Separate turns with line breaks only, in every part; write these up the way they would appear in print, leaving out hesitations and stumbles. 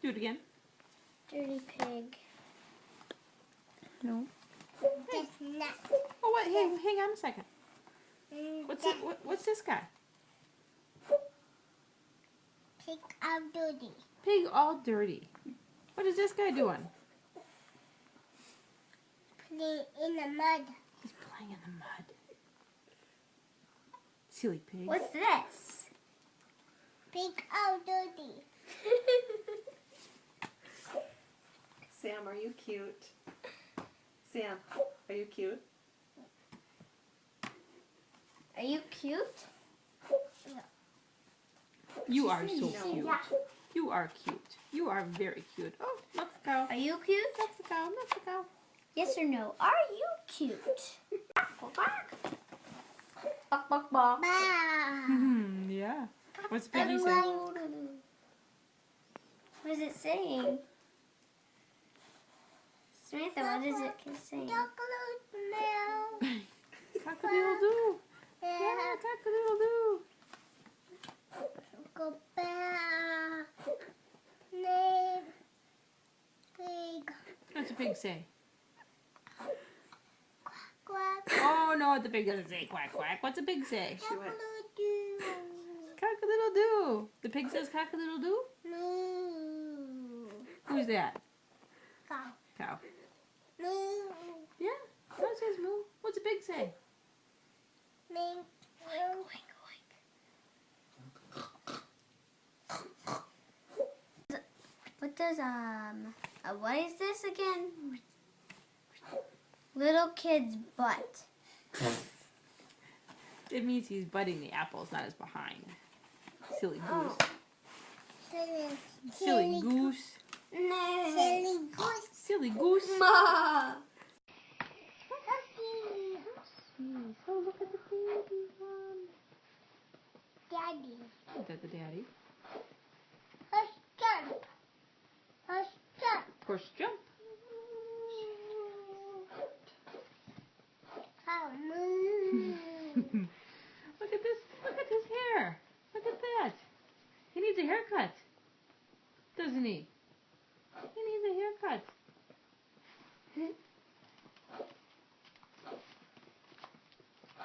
Do it again.
Dirty pig.
No.
That's not.
Oh, what? Hey, hang on a second. What's this guy?
Pig all dirty.
Pig all dirty. What is this guy doing?
Playing in the mud.
He's playing in the mud. Silly pig.
What's this? Pig all dirty.
Sam, are you cute? Sam, are you cute?
Are you cute?
You are so
No.
cute. You are cute. You are very cute. Oh, let's go.
Are you cute?
Let's go. Let's go.
Yes or no? Are you cute? Bark, bark, bark.
Yeah. What's Piggy say?
What is it saying? Samantha, what is it saying?
Cock-a-doodle-doo. Yeah, cock-a-doodle-doo.
Go back. Name. Pig.
What's a pig say?
Quack.
Oh, no, the pig doesn't say quack, quack. What's a pig say?
She went.
Cock-a-doodle-doo. The pig says cock-a-doodle-doo?
Moo.
Who's that?
Cow.
Cow.
Moo.
Yeah, no, it says moo. What's a pig say?
Mink. What does what is this again? Little kid's butt.
It means he's butting the apples, not his behind. Silly goose. Silly goose.
No. Silly goose.
Silly goose.
Ma.
Oh, look at the baby one.
Daddy.
Is that the daddy?
Hush jump. Hush jump.
Push jump.
Oh, moo.
Look at this. Look at his hair. Look at that. He needs a haircut. Doesn't he? He needs a haircut.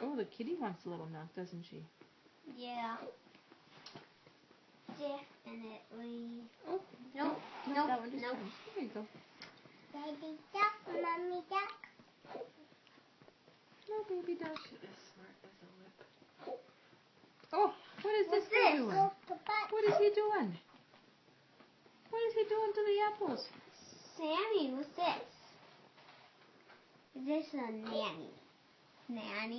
Oh, the kitty wants a little milk, doesn't she?
Yeah. Definitely.
Oh,
Nope.
no,
Nope.
that one just
Nope.
turned. There you go.
Daddy duck, mommy duck.
No, baby duck.
She is smart as a whip.
Oh, what is
What's
this guy
this?
doing?
Go to butt.
What is he doing? What is he doing to the apples?
Sammy, what's this? Is this a nanny? Nanny?